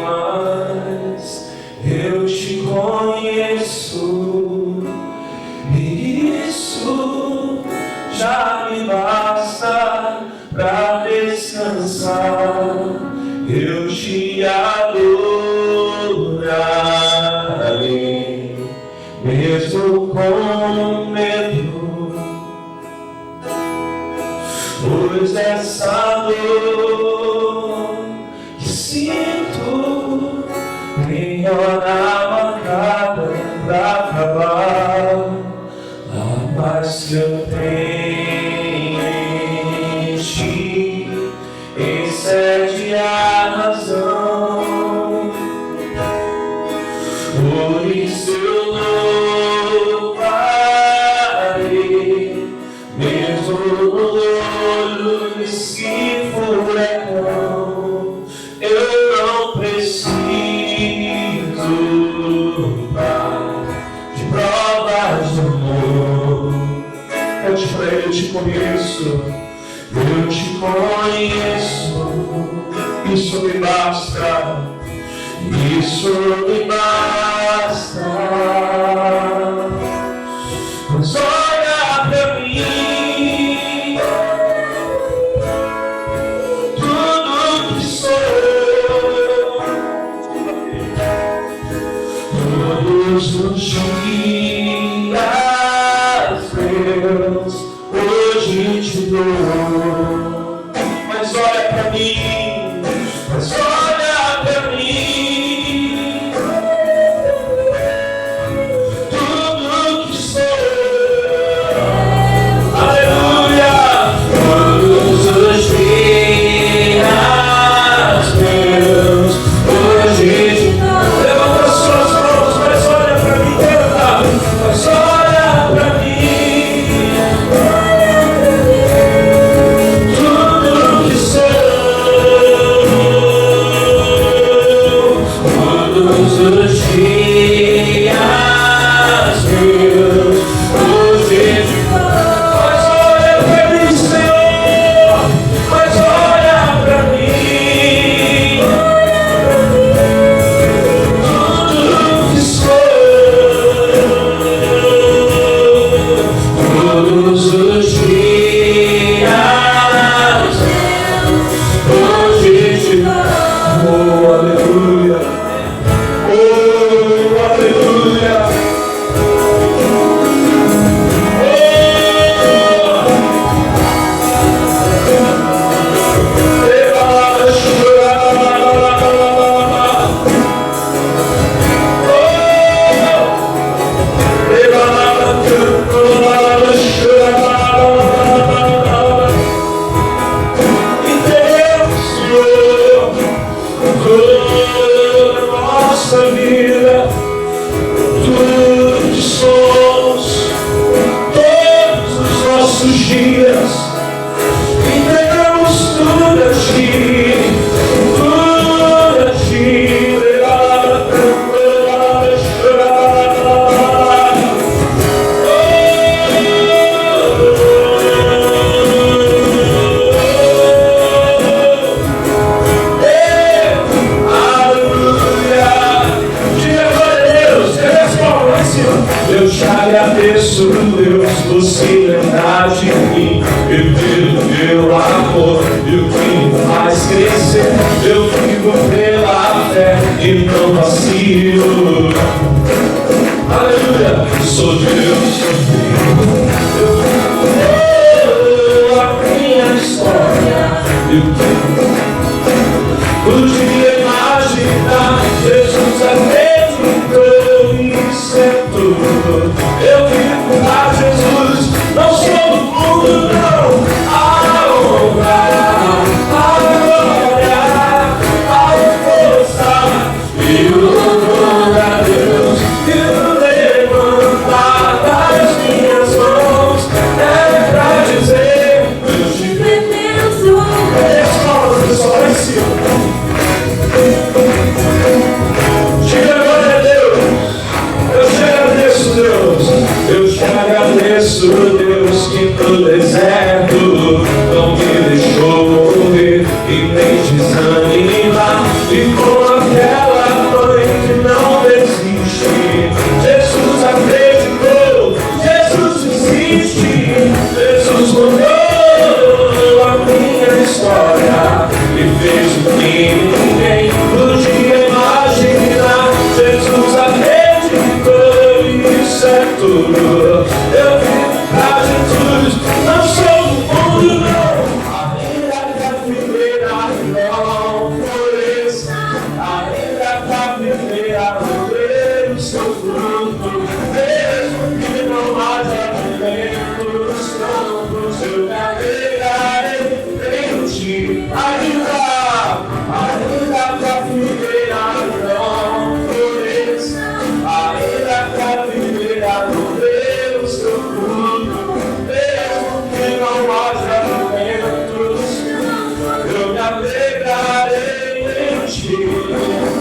mais eu te conheço, e isso já me basta pra descansar. Eu te adorarei, mesmo com medo, pois essa dor que sinto tem hora marcada pra acabar. A paz que eu tenho em ti excede a razão, por isso eu louvarei, mesmo no olho desse furacão. Eu não preciso, Pai, de provas de amor. Cante pra Ele: eu te conheço, eu te conheço, isso me basta, isso me basta. Mas olha pra mim, tudo que sou, todos os dias meus, hoje te dou. Mas olha pra mim, mas olha pra mim, tudo que sou, aleluia, todos os dias meus, hoje te dou. Levanta as suas mãos, mas olha pra mim, canta, mas olha pra mim. Todos os dias meus, hoje te dou. Mas olha pra mim, Senhor, mas olha pra mim, tudo que sou, todos os dias hoje te dou. Oh, aleluia. Nossa vida, tudo que somos, todos os nossos dias, entregamos tudo a ti, tudo a ti. Eu te agradeço, Deus, por se lembrar de mim, e pelo teu amor, e o que me faz crescer. Eu vivo pela fé e não vacilo. Aleluia, sou Deus, sou Deus. Eu a minha história, e o que podia imaginar, Jesus é mesmo isso é tudo. Eu vivo a Jesus, não sou do mundo, não. A honra, a glória, a força e o louvor a Deus. E o levantar das minhas mãos é pra dizer: eu te pertenço.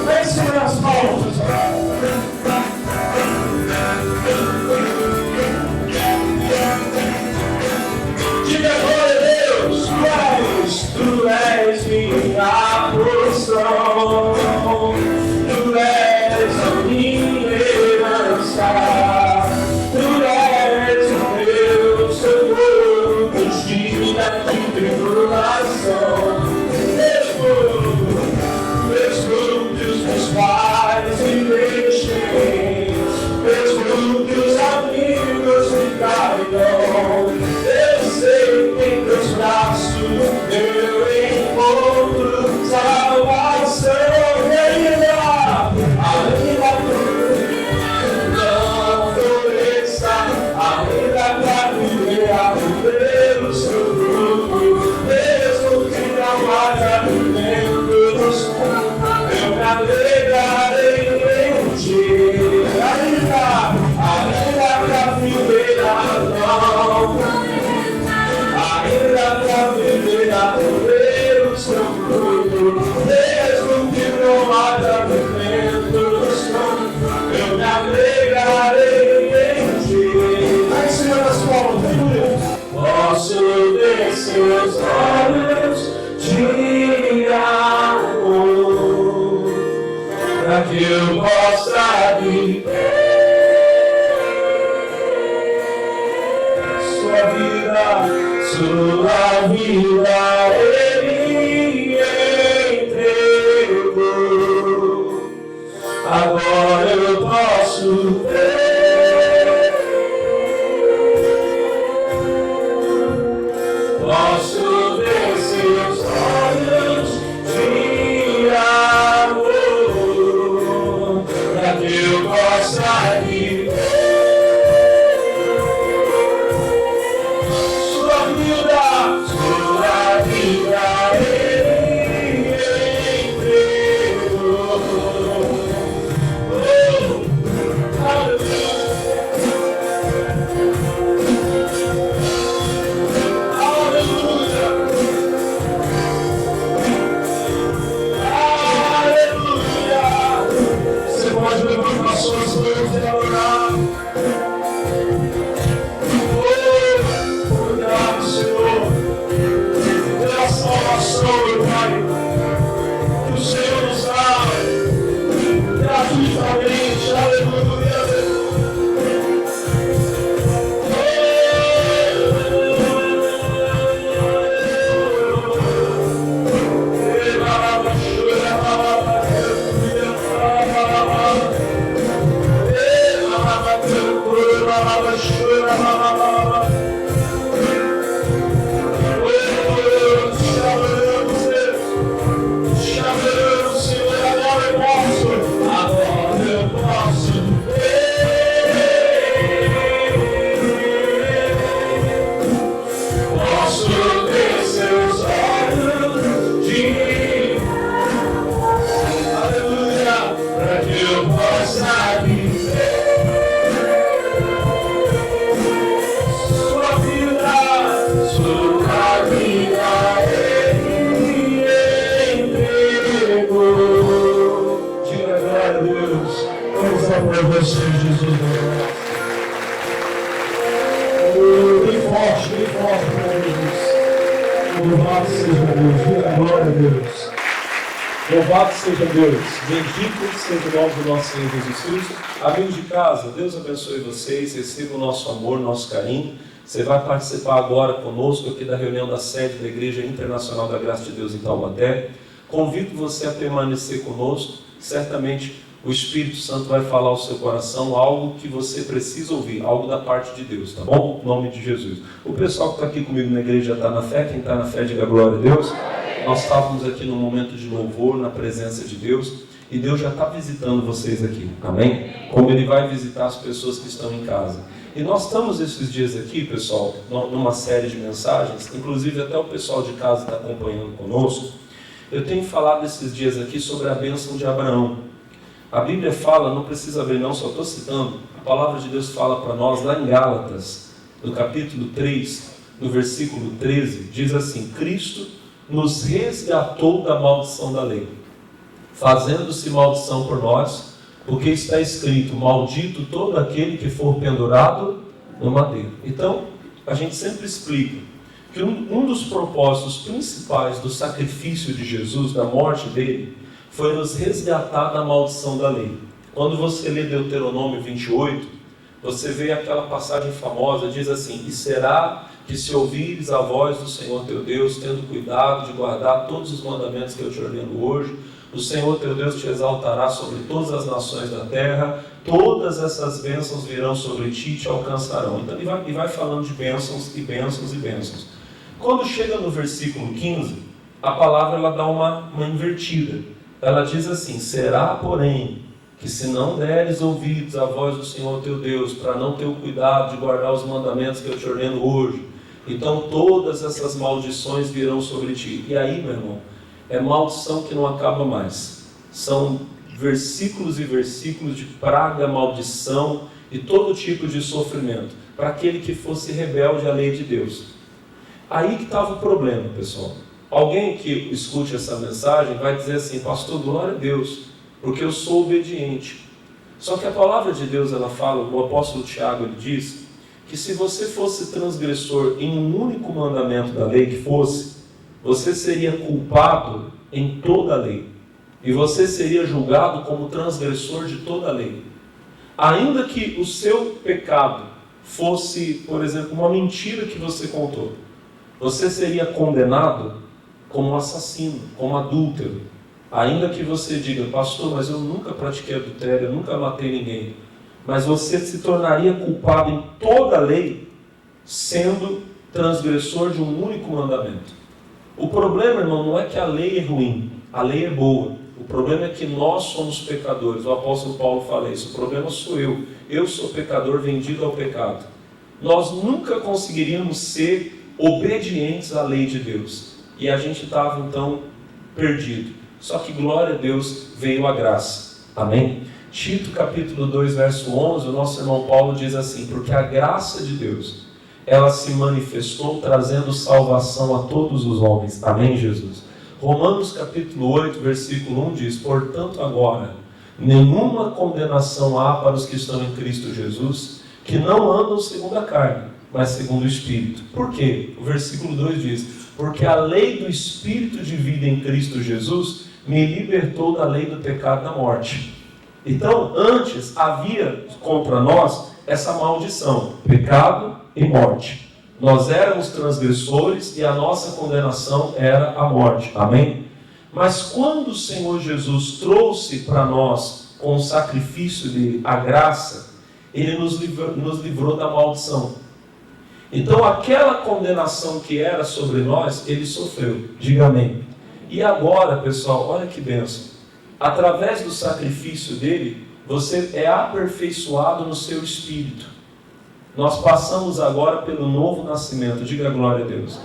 Vem segurar as palmas. Diga glória a Deus. Tu és minha porção. Tu és a minha herança. Tu és o meu socorro nos dias de tribulação. Meus pais me deixem, meus muitos amigos me cairão. Eu sei que em teus braços eu encontro salvação. Ainda não floresça, ainda pra viver a viver o seu fruto, mesmo que não haja alimento, eu me alegrarei em ti. Ainda pra viver a não, ainda pra viver a viver o seu fruto, mesmo que não haja alimentos, eu me alegrarei em ti. Aí, Senhor, as palmas, vem por Deus. Posso ver seus olhos de amor, para que eu possa viver sua vida Ele entregou. Agora eu posso ver, posso ver seus olhos de amor, para que eu possa viver sua vida Ele entregou. Pode levantar suas mãos e adorar. Obrigado, Senhor, pela salvação, meu Pai, que o Senhor nos dá gratuitamente. Aleluia. Louvado seja Deus, glória a Deus. Louvado seja Deus, bendito seja o nome do nosso Senhor Jesus Cristo. Amigos de casa, Deus abençoe vocês, recebam o nosso amor, nosso carinho. Você vai participar agora conosco aqui da reunião da sede da Igreja Internacional da Graça de Deus em Taubaté. Convido você a permanecer conosco, certamente o Espírito Santo vai falar ao seu coração algo que você precisa ouvir, algo da parte de Deus, tá bom? Em nome de Jesus. O pessoal que está aqui comigo na igreja já está na fé, quem está na fé diga glória a Deus. Nós estávamos aqui num momento de louvor, na presença de Deus, e Deus já está visitando vocês aqui, amém? Como Ele vai visitar as pessoas que estão em casa. E nós estamos esses dias aqui, pessoal, numa série de mensagens, inclusive até o pessoal de casa está acompanhando conosco. Eu tenho falado esses dias aqui sobre a bênção de Abraão. A Bíblia fala, não precisa ver não, só estou citando, a palavra de Deus fala para nós lá em Gálatas, no capítulo 3, no versículo 13, diz assim: Cristo nos resgatou da maldição da lei, fazendo-se maldição por nós, porque está escrito: maldito todo aquele que for pendurado no madeiro. Então, a gente sempre explica que um dos propósitos principais do sacrifício de Jesus, da morte dele, foi nos resgatar da maldição da lei. Quando você lê Deuteronômio 28, você vê aquela passagem famosa, diz assim: e será que se ouvires a voz do Senhor teu Deus, tendo cuidado de guardar todos os mandamentos que eu te ordeno hoje, o Senhor teu Deus te exaltará sobre todas as nações da terra, todas essas bênçãos virão sobre ti e te alcançarão. Então ele vai falando de bênçãos e bênçãos e bênçãos. Quando chega no versículo 15, a palavra ela dá uma invertida. Ela diz assim: será, porém, que se não deres ouvidos à voz do Senhor teu Deus, para não ter o cuidado de guardar os mandamentos que eu te ordeno hoje, então todas essas maldições virão sobre ti. E aí, meu irmão, é maldição que não acaba mais. São versículos e versículos de praga, maldição e todo tipo de sofrimento para aquele que fosse rebelde à lei de Deus. Aí que estava o problema, pessoal. Alguém que escute essa mensagem vai dizer assim: pastor, glória a Deus, porque eu sou obediente. Só que a palavra de Deus, ela fala, o apóstolo Tiago, ele diz que se você fosse transgressor em um único mandamento da lei que fosse, você seria culpado em toda a lei. E você seria julgado como transgressor de toda a lei. Ainda que o seu pecado fosse, por exemplo, uma mentira que você contou, você seria condenado como assassino, como adúltero. Ainda que você diga: pastor, mas eu nunca pratiquei adultério, eu nunca matei ninguém. Mas você se tornaria culpado em toda a lei, sendo transgressor de um único mandamento. O problema, irmão, não é que a lei é ruim, a lei é boa. O problema é que nós somos pecadores. O apóstolo Paulo fala isso: o problema sou eu. Eu sou pecador vendido ao pecado. Nós nunca conseguiríamos ser obedientes à lei de Deus. E a gente estava então perdido. Só que, glória a Deus, veio a graça. Amém? Tito capítulo 2, verso 11, o nosso irmão Paulo diz assim: porque a graça de Deus, ela se manifestou trazendo salvação a todos os homens. Amém, Jesus? Romanos capítulo 8, versículo 1 diz: portanto agora, nenhuma condenação há para os que estão em Cristo Jesus, que não andam segundo a carne, mas segundo o Espírito. Por quê? O versículo 2 diz: porque a lei do Espírito de vida em Cristo Jesus me libertou da lei do pecado e da morte. Então, antes havia contra nós essa maldição, pecado e morte. Nós éramos transgressores e a nossa condenação era a morte. Amém? Mas quando o Senhor Jesus trouxe para nós, com o sacrifício dele, a graça, ele nos livrou da maldição. Então, aquela condenação que era sobre nós, ele sofreu. Diga amém. E agora, pessoal, olha que bênção. Através do sacrifício dele, você é aperfeiçoado no seu espírito. Nós passamos agora pelo novo nascimento. Diga glória a Deus.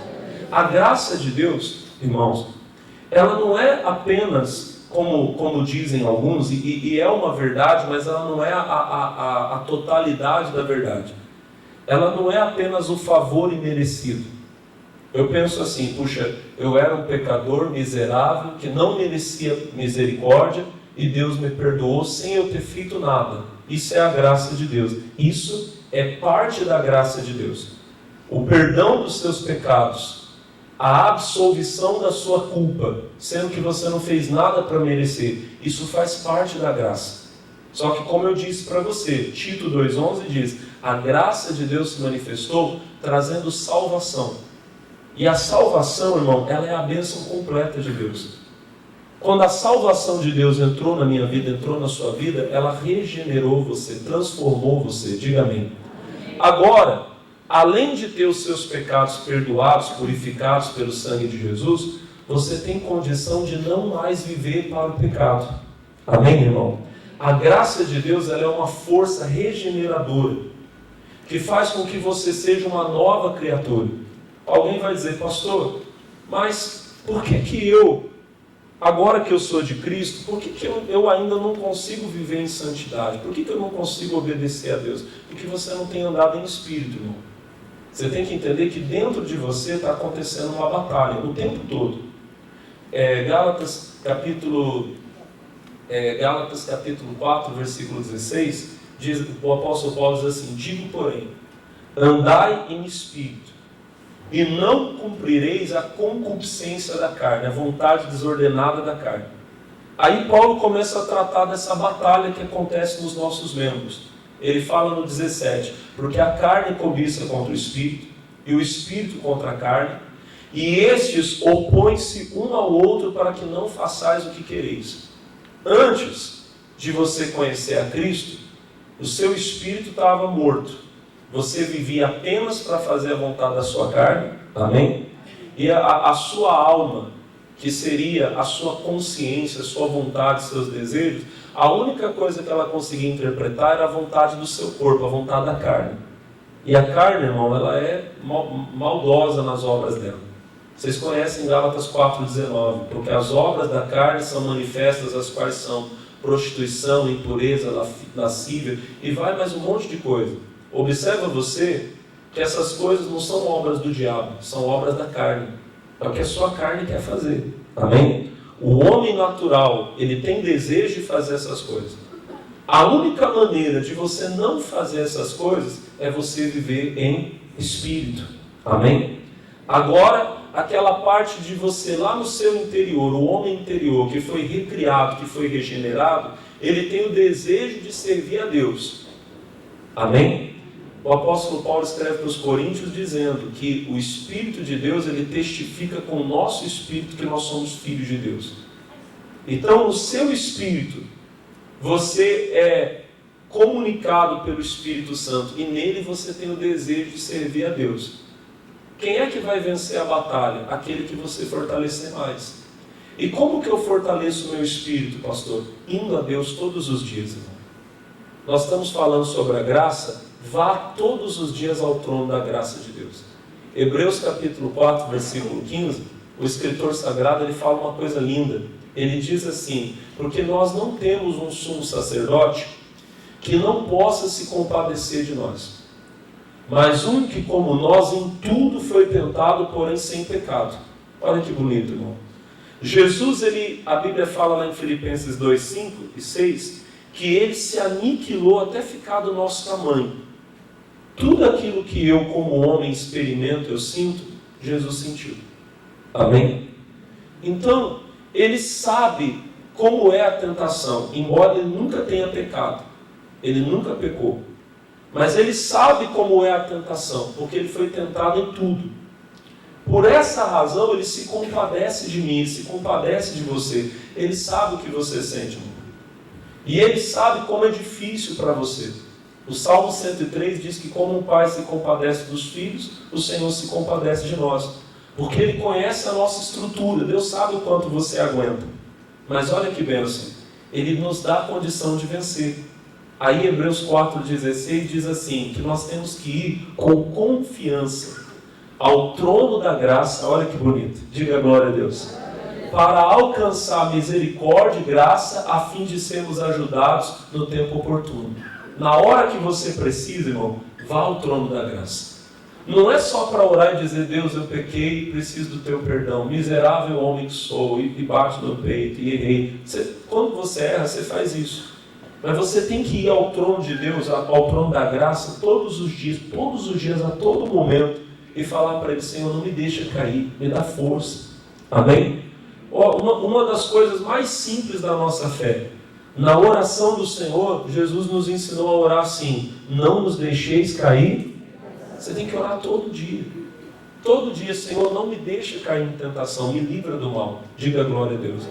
A graça de Deus, irmãos, ela não é apenas, como dizem alguns, e é uma verdade, mas ela não é a totalidade da verdade. Ela não é apenas o favor imerecido. Eu penso assim: puxa, eu era um pecador miserável que não merecia misericórdia e Deus me perdoou sem eu ter feito nada. Isso é a graça de Deus. Isso é parte da graça de Deus. O perdão dos seus pecados, a absolvição da sua culpa, sendo que você não fez nada para merecer, isso faz parte da graça. Só que, como eu disse para você, Tito 2,11 diz: a graça de Deus se manifestou trazendo salvação. E a salvação, irmão, ela é a bênção completa de Deus. Quando a salvação de Deus entrou na minha vida, entrou na sua vida, ela regenerou você, transformou você. Diga amém. Agora, além de ter os seus pecados perdoados, purificados pelo sangue de Jesus, você tem condição de não mais viver para o pecado. Amém, irmão? A graça de Deus, ela é uma força regeneradora, que faz com que você seja uma nova criatura. Alguém vai dizer: pastor, mas por que eu, agora que eu sou de Cristo, por que eu ainda não consigo viver em santidade? Por que eu não consigo obedecer a Deus? Porque você não tem andado em espírito, irmão. Você tem que entender que dentro de você está acontecendo uma batalha o tempo todo. Gálatas capítulo Gálatas capítulo 4, versículo 16, o apóstolo Paulo diz assim: digo, porém, andai em espírito, e não cumprireis a concupiscência da carne, a vontade desordenada da carne. Aí Paulo começa a tratar dessa batalha que acontece nos nossos membros. Ele fala no 17, porque a carne cobiça contra o espírito, e o espírito contra a carne, e estes opõem-se um ao outro para que não façais o que quereis. Antes de você conhecer a Cristo, o seu espírito estava morto. Você vivia apenas para fazer a vontade da sua carne, amém? E a sua alma, que seria a sua consciência, a sua vontade, seus desejos, a única coisa que ela conseguia interpretar era a vontade do seu corpo, a vontade da carne. E a carne, irmão, ela é maldosa nas obras dela. Vocês conhecem Gálatas 4,19, porque as obras da carne são manifestas, as quais são prostituição, impureza, lascívia, e vai mais um monte de coisa. Observa você que essas coisas não são obras do diabo, são obras da carne. É o que a sua carne quer fazer. Amém? O homem natural, ele tem desejo de fazer essas coisas. A única maneira de você não fazer essas coisas é você viver em espírito. Amém? Agora, aquela parte de você lá no seu interior, o homem interior que foi recriado, que foi regenerado, ele tem o desejo de servir a Deus. Amém? O apóstolo Paulo escreve para os Coríntios dizendo que o Espírito de Deus, ele testifica com o nosso espírito que nós somos filhos de Deus. Então, no seu espírito, você é comunicado pelo Espírito Santo e nele você tem o desejo de servir a Deus. Quem é que vai vencer a batalha? Aquele que você fortalecer mais. E como que eu fortaleço o meu espírito, pastor? Indo a Deus todos os dias, irmão. Nós estamos falando sobre a graça. Vá todos os dias ao trono da graça de Deus. Hebreus capítulo 4, versículo 15, o escritor sagrado, ele fala uma coisa linda. Ele diz assim: porque nós não temos um sumo sacerdote que não possa se compadecer de nós, mas um que como nós em tudo foi tentado, porém sem pecado. Olha que bonito, irmão. Jesus, a Bíblia fala lá em Filipenses 2, 5 e 6, que ele se aniquilou até ficar do nosso tamanho. Tudo aquilo que eu como homem experimento, eu sinto, Jesus sentiu. Amém? Então, ele sabe como é a tentação, embora ele nunca tenha pecado. Ele nunca pecou. Mas ele sabe como é a tentação, porque ele foi tentado em tudo. Por essa razão, ele se compadece de mim, ele se compadece de você. Ele sabe o que você sente, irmão. E ele sabe como é difícil para você. O Salmo 103 diz que como um pai se compadece dos filhos, o Senhor se compadece de nós. Porque ele conhece a nossa estrutura, Deus sabe o quanto você aguenta. Mas olha que bênção, ele nos dá a condição de vencer. Aí Hebreus 4,16 diz assim, que nós temos que ir com confiança ao trono da graça, olha que bonito, diga glória a Deus, para alcançar misericórdia e graça, a fim de sermos ajudados no tempo oportuno. Na hora que você precisa, irmão, vá ao trono da graça. Não é só para orar e dizer: Deus, eu pequei e preciso do teu perdão, miserável homem que sou, e bate no peito e errei. Quando você erra, você faz isso. Mas você tem que ir ao trono de Deus, ao trono da graça, todos os dias, a todo momento, e falar para ele: Senhor, não me deixa cair, me dá força. Amém? Uma das coisas mais simples da nossa fé, na oração do Senhor, Jesus nos ensinou a orar assim: não nos deixeis cair. Você tem que orar todo dia. Todo dia: Senhor, não me deixa cair em tentação, me livra do mal. Diga glória a Deus.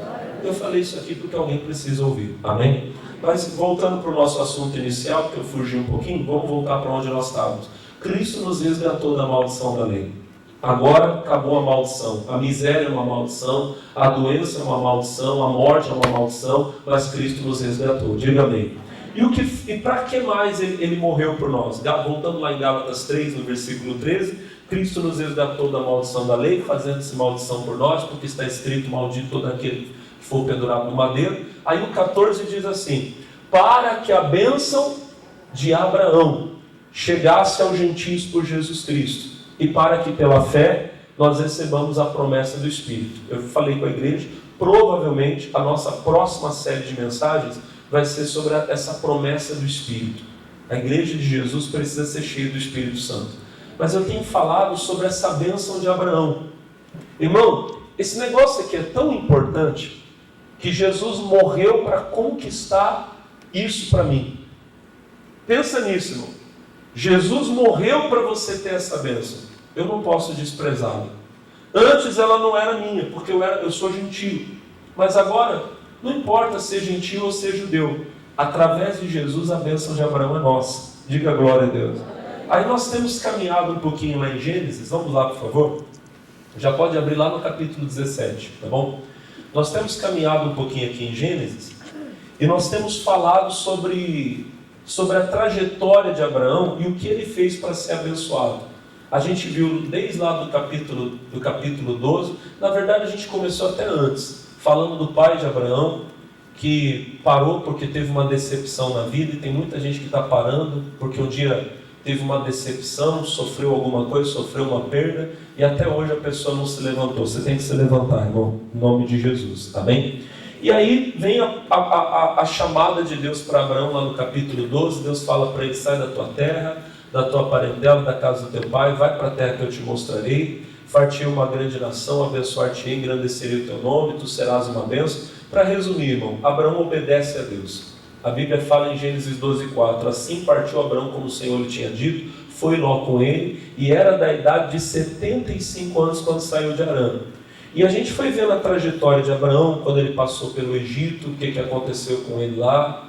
Eu falei isso aqui porque alguém precisa ouvir. Amém? Mas voltando para o nosso assunto inicial, porque eu fugi um pouquinho, vamos voltar para onde nós estávamos. Cristo nos resgatou da maldição da lei. Agora acabou a maldição. A miséria é uma maldição, a doença é uma maldição, a morte é uma maldição, mas Cristo nos resgatou. Diga amém. E para que mais ele morreu por nós? Voltando lá em Gálatas 3, no versículo 13, Cristo nos resgatou da maldição da lei, fazendo-se maldição por nós, porque está escrito: maldito todo aquele que for pendurado no madeiro. Aí o 14 diz assim: para que a bênção de Abraão chegasse aos gentios por Jesus Cristo, e para que pela fé nós recebamos a promessa do Espírito. Eu falei com a igreja, provavelmente a nossa próxima série de mensagens vai ser sobre essa promessa do Espírito. A igreja de Jesus precisa ser cheia do Espírito Santo. Mas eu tenho falado sobre essa bênção de Abraão. Irmão, esse negócio aqui é tão importante que Jesus morreu para conquistar isso para mim. Pensa nisso, irmão. Jesus morreu para você ter essa bênção. Eu não posso desprezá-la. Antes ela não era minha, porque eu sou gentio. Mas agora, não importa ser gentio ou ser judeu. Através de Jesus, a bênção de Abraão é nossa. Diga glória a Deus. Aí nós temos caminhado um pouquinho lá em Gênesis. Vamos lá, por favor. Já pode abrir lá no capítulo 17, tá bom? Nós temos caminhado um pouquinho aqui em Gênesis. E nós temos falado sobre a trajetória de Abraão e o que ele fez para ser abençoado. A gente viu desde lá do capítulo 12. Na verdade, a gente começou até antes, falando do pai de Abraão, que parou porque teve uma decepção na vida, e tem muita gente que está parando porque um dia teve uma decepção, sofreu alguma coisa, sofreu uma perda, e até hoje a pessoa não se levantou. Você tem que se levantar, irmão, em nome de Jesus, tá bem? E aí vem a chamada de Deus para Abraão lá no capítulo 12. Deus fala para ele: sai da tua terra, da tua parentela, da casa do teu pai, vai para a terra que eu te mostrarei, far-te-ei uma grande nação, abençoar-te-ei, engrandecerei o teu nome, tu serás uma bênção. Para resumir, irmão, Abraão obedece a Deus. A Bíblia fala em Gênesis 12:4, assim partiu Abraão como o Senhor lhe tinha dito, foi Ló com ele, e era da idade de 75 anos quando saiu de Harã. E a gente foi vendo a trajetória de Abraão, quando ele passou pelo Egito, o que aconteceu com ele lá.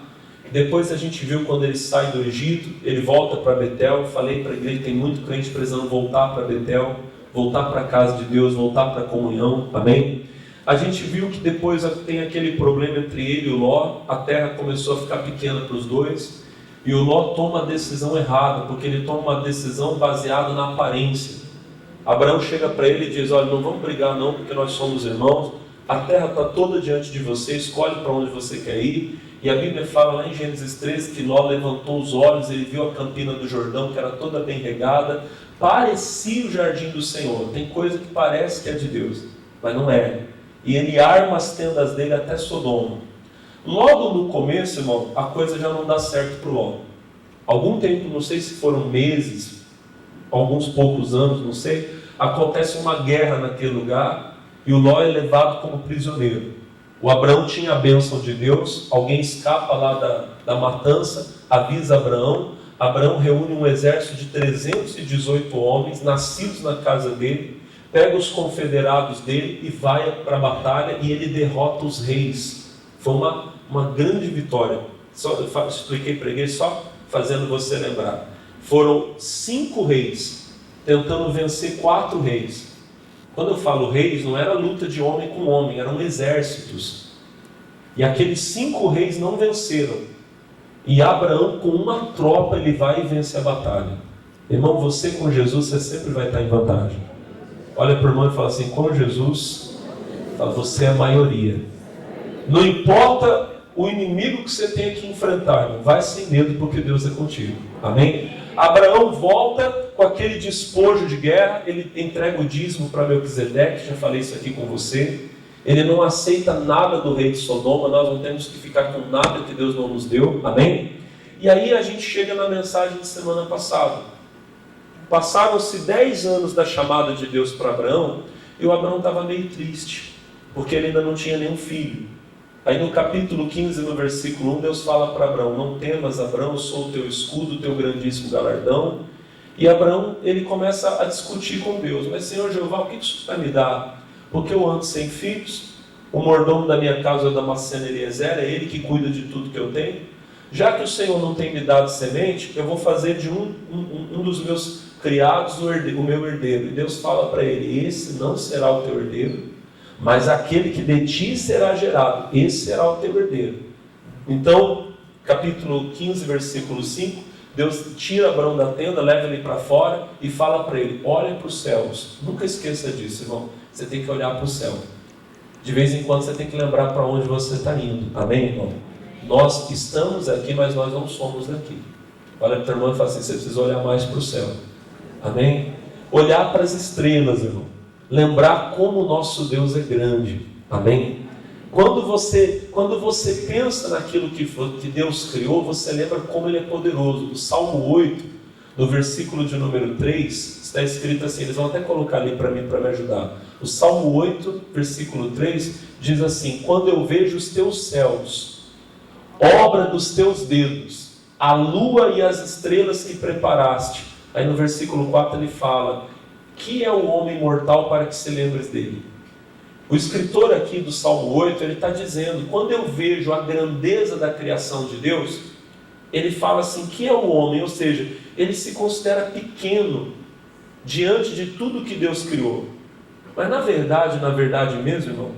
Depois a gente viu quando ele sai do Egito, ele volta para Betel. Falei para a igreja, tem muito crente precisando voltar para Betel, voltar para a casa de Deus, voltar para a comunhão, amém? A gente viu que depois tem aquele problema entre ele e o Ló, a terra começou a ficar pequena para os dois, e o Ló toma a decisão errada, porque ele toma uma decisão baseada na aparência. Abraão chega para ele e diz: olha, não vamos brigar não, porque nós somos irmãos, a terra está toda diante de você, escolhe para onde você quer ir. E a Bíblia fala lá em Gênesis 13 que Ló levantou os olhos, ele viu a campina do Jordão, que era toda bem regada, parecia o jardim do Senhor. Tem coisa que parece que é de Deus, mas não é. E ele arma as tendas dele até Sodoma. Logo no começo, irmão, a coisa já não dá certo para o Ló. Algum tempo, não sei se foram meses, alguns poucos anos, não sei, acontece uma guerra naquele lugar e o Ló é levado como prisioneiro. O Abraão tinha a bênção de Deus, alguém escapa lá da matança, avisa Abraão. Abraão reúne um exército de 318 homens, nascidos na casa dele, pega os confederados dele e vai para a batalha, e ele derrota os reis. Foi uma grande vitória. Eu expliquei para a igreja só fazendo você lembrar. Foram 5 reis tentando vencer 4 reis. Quando eu falo reis, não era luta de homem com homem, eram exércitos. E aqueles 5 reis não venceram. E Abraão, com uma tropa, ele vai e vence a batalha. Irmão, você com Jesus, você sempre vai estar em vantagem. Olha para o irmão e fala assim: com Jesus, você é a maioria. Não importa o inimigo que você tenha que enfrentar, irmão, vai sem medo, porque Deus é contigo. Amém? Abraão volta com aquele despojo de guerra, ele entrega o dízimo para Melquisedeque, já falei isso aqui com você. Ele não aceita nada do rei de Sodoma, nós não temos que ficar com nada que Deus não nos deu, amém? E aí a gente chega na mensagem de semana passada. Passaram-se 10 anos da chamada de Deus para Abraão, e o Abraão estava meio triste, porque ele ainda não tinha nenhum filho. Aí no capítulo 15, no versículo 1, Deus fala para Abraão: não temas, Abraão, eu sou o teu escudo, o teu grandíssimo galardão. E Abraão, ele começa a discutir com Deus: mas Senhor Jeová, o que isso vai me dar? Porque eu ando sem filhos, o mordomo da minha casa é o Damasceno Eliezer, é ele que cuida de tudo que eu tenho. Já que o Senhor não tem me dado semente, eu vou fazer de um dos meus criados o meu herdeiro. E Deus fala para ele: esse não será o teu herdeiro, mas aquele que de ti será gerado, esse será o teu herdeiro. Então, capítulo 15, versículo 5, Deus tira Abraão da tenda, leva ele para fora e fala para ele: olha para os céus. Nunca esqueça disso, irmão. Você tem que olhar para o céu. De vez em quando você tem que lembrar para onde você está indo. Amém, irmão? Nós estamos aqui, mas nós não somos daqui. Olha para o teu irmão e fala assim: você precisa olhar mais para o céu. Amém? Olhar para as estrelas, irmão. Lembrar como o nosso Deus é grande. Amém? Quando você pensa naquilo que Deus criou, você lembra como Ele é poderoso. O Salmo 8, no versículo de número 3, está escrito assim, eles vão até colocar ali para mim, para me ajudar. O Salmo 8, versículo 3, diz assim: quando eu vejo os teus céus, obra dos teus dedos, a lua e as estrelas que preparaste. Aí no versículo 4 ele fala: que é o homem mortal para que se lembres dele? O escritor aqui do Salmo 8, ele está dizendo, quando eu vejo a grandeza da criação de Deus, ele fala assim, que é o homem? Ou seja, ele se considera pequeno diante de tudo que Deus criou. Mas na verdade mesmo, irmão,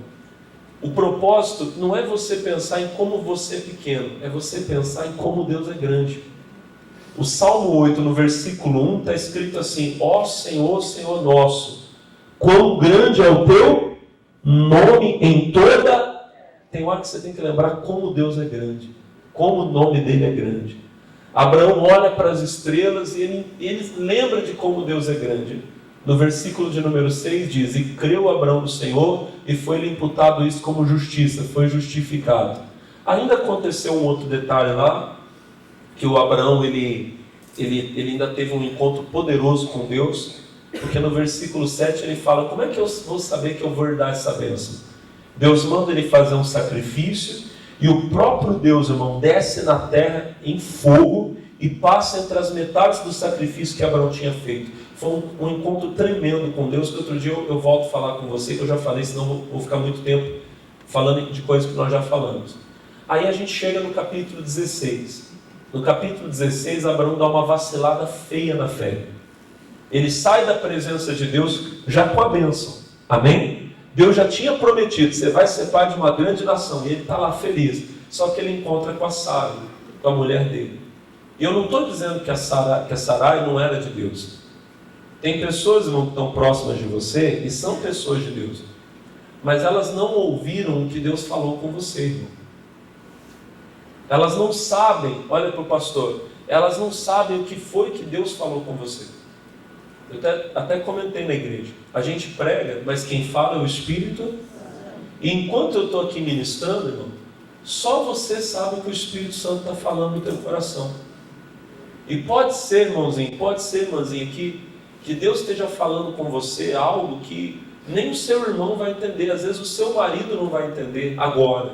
o propósito não é você pensar em como você é pequeno, é você pensar em como Deus é grande. O Salmo 8, no versículo 1, está escrito assim: ó Senhor, Senhor nosso, quão grande é o teu nome em toda... Tem hora que você tem que lembrar como Deus é grande, como o nome dele é grande. Abraão olha para as estrelas e ele lembra de como Deus é grande. No versículo de número 6 diz: e creu Abraão no Senhor, e foi-lhe imputado isso como justiça, foi justificado. Ainda aconteceu um outro detalhe lá, que o Abraão ele ainda teve um encontro poderoso com Deus, porque no versículo 7 ele fala: como é que eu vou saber que eu vou herdar essa bênção? Deus manda ele fazer um sacrifício, e o próprio Deus, irmão, desce na terra em fogo e passa entre as metades do sacrifício que Abraão tinha feito. Foi um encontro tremendo com Deus, que outro dia eu volto a falar com você, que eu já falei, senão vou ficar muito tempo falando de coisas que nós já falamos. Aí a gente chega no capítulo 16. No capítulo 16, Abraão dá uma vacilada feia na fé. Ele sai da presença de Deus já com a bênção. Amém? Deus já tinha prometido, você vai ser pai de uma grande nação. E ele está lá feliz. Só que ele encontra com a Sara, com a mulher dele. E eu não estou dizendo que a Sarai não era de Deus. Tem pessoas, irmão, que estão próximas de você e são pessoas de Deus. Mas elas não ouviram o que Deus falou com você, irmão. Elas não sabem, olha para o pastor, elas não sabem o que foi que Deus falou com você. Eu até comentei na igreja. A gente prega, mas quem fala é o Espírito. E enquanto eu estou aqui ministrando, irmão, só você sabe o que o Espírito Santo está falando no teu coração. E pode ser, irmãozinho, irmãzinha, que Deus esteja falando com você algo que nem o seu irmão vai entender. Às vezes o seu marido não vai entender agora.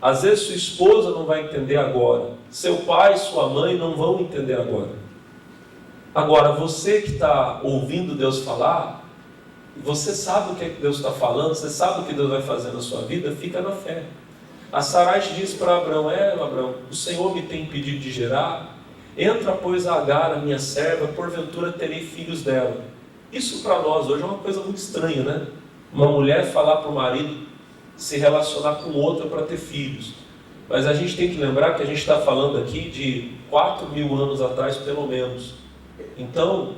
Às vezes sua esposa não vai entender agora. Seu pai, sua mãe não vão entender agora. Agora, você que está ouvindo Deus falar, você sabe o que é que Deus está falando, você sabe o que Deus vai fazer na sua vida, fica na fé. A Sarai disse para Abraão: Abraão, o Senhor me tem impedido de gerar. Entra, pois, a Agar, a minha serva, porventura terei filhos dela. Isso para nós hoje é uma coisa muito estranha, né? Uma mulher falar para o marido se relacionar com outra para ter filhos. Mas a gente tem que lembrar que a gente está falando aqui de 4.000 anos atrás, pelo menos. Então,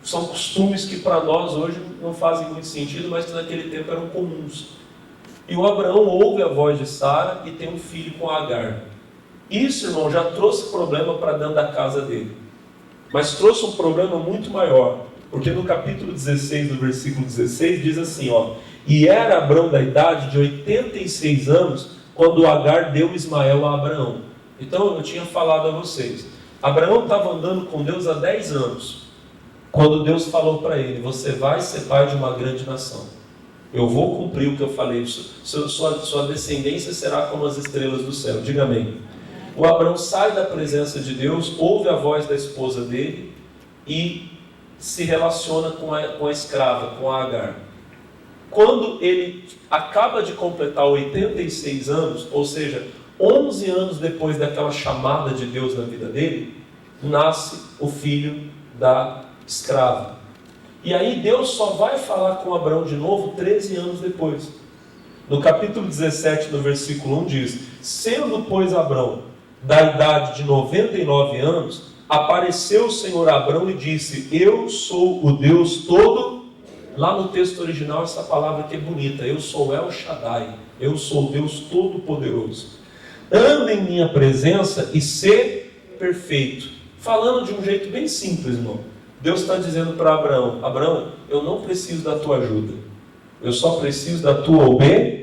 são costumes que para nós hoje não fazem muito sentido, mas que naquele tempo eram comuns. E o Abraão ouve a voz de Sara e tem um filho com Agar. Isso, irmão, já trouxe problema para dentro da casa dele. Mas trouxe um problema muito maior. Porque no capítulo 16, do versículo 16, diz assim, ó: e era Abrão da idade de 86 anos, quando Agar deu Ismael a Abraão. Então, eu tinha falado a vocês, Abraão estava andando com Deus há 10 anos, quando Deus falou para ele: você vai ser pai de uma grande nação. Eu vou cumprir o que eu falei, sua descendência será como as estrelas do céu. Diga amém. O Abraão sai da presença de Deus, ouve a voz da esposa dele e se relaciona com a escrava, com a Agar. Quando ele acaba de completar 86 anos, ou seja, 11 anos depois daquela chamada de Deus na vida dele, nasce o filho da escrava. E aí Deus só vai falar com Abraão de novo 13 anos depois. No capítulo 17, no versículo 1 diz: sendo, pois, Abraão da idade de 99 anos, apareceu o Senhor a Abraão e disse: eu sou o Deus todo. Lá no texto original, essa palavra que é bonita: eu sou El Shaddai, eu sou o Deus Todo-Poderoso. Anda em minha presença e ser perfeito. Falando de um jeito bem simples, irmão. Deus está dizendo para Abraão: Abraão, eu não preciso da tua ajuda, eu só preciso da tua obediência.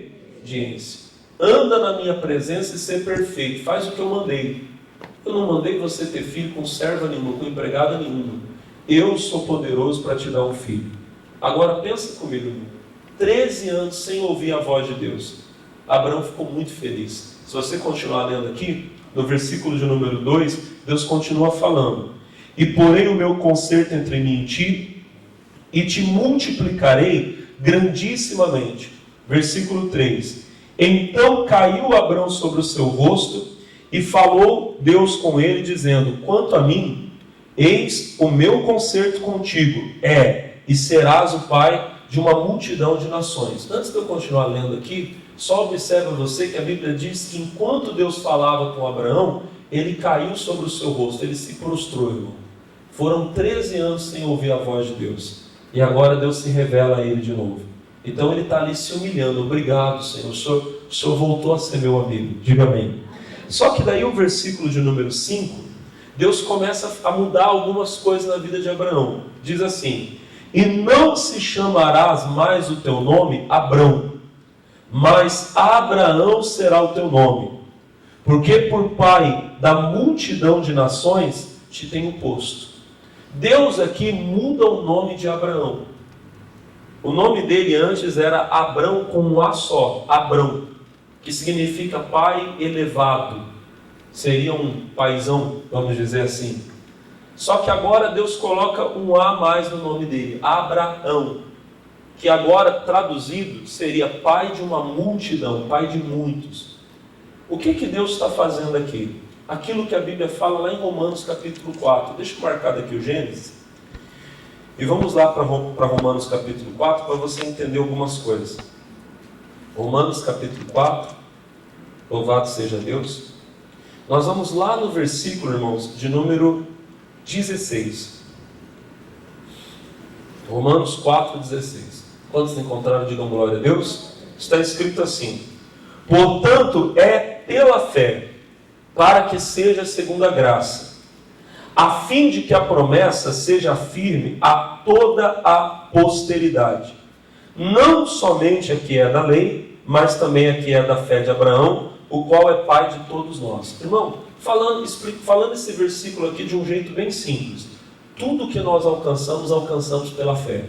obediência. Anda na minha presença e ser perfeito. Faz o que eu mandei. Eu não mandei você ter filho com serva nenhuma, com empregada nenhuma. Eu sou poderoso para te dar um filho. Agora pensa comigo, irmão. 13 anos sem ouvir a voz de Deus. Abraão ficou muito feliz. Se você continuar lendo aqui, no versículo de número 2, Deus continua falando: e porei o meu concerto entre mim e ti, e te multiplicarei grandissimamente. Versículo 3: então caiu Abraão sobre o seu rosto, e falou Deus com ele, dizendo: quanto a mim, eis o meu concerto contigo e serás o pai de uma multidão de nações. Antes de eu continuar lendo aqui, só observa você que a Bíblia diz que enquanto Deus falava com Abraão, ele caiu sobre o seu rosto, ele se prostrou, irmão. Foram 13 anos sem ouvir a voz de Deus, e agora Deus se revela a ele de novo. Então ele está ali se humilhando. Obrigado, Senhor. O Senhor voltou a ser meu amigo. Diga amém. Só que daí o versículo de número 5, Deus começa a mudar algumas coisas na vida de Abraão. Diz assim: e não se chamarás mais o teu nome Abrão, mas Abraão será o teu nome, porque por pai da multidão de nações te tenho posto. Deus aqui muda o nome de Abraão. O nome dele antes era Abrão com um A só, Abrão, que significa pai elevado. Seria um paizão, vamos dizer assim. Só que agora Deus coloca um A mais no nome dele, Abraão, que agora traduzido seria pai de uma multidão, pai de muitos. O que Deus está fazendo aqui? Aquilo que a Bíblia fala lá em Romanos capítulo 4. Deixa eu marcar daqui o Gênesis. E vamos lá para Romanos capítulo 4 para você entender algumas coisas. Romanos capítulo 4, louvado seja Deus. Nós vamos lá no versículo, irmãos, de número 16. Romanos 4, 16. Quantos encontraram, digam glória a Deus. Está escrito assim: portanto é pela fé, para que seja segundo a graça, a fim de que a promessa seja firme a toda a posteridade, não somente a que é da lei, mas também a que é da fé de Abraão, o qual é pai de todos nós. Irmão, falando esse versículo aqui de um jeito bem simples, tudo que nós alcançamos pela fé.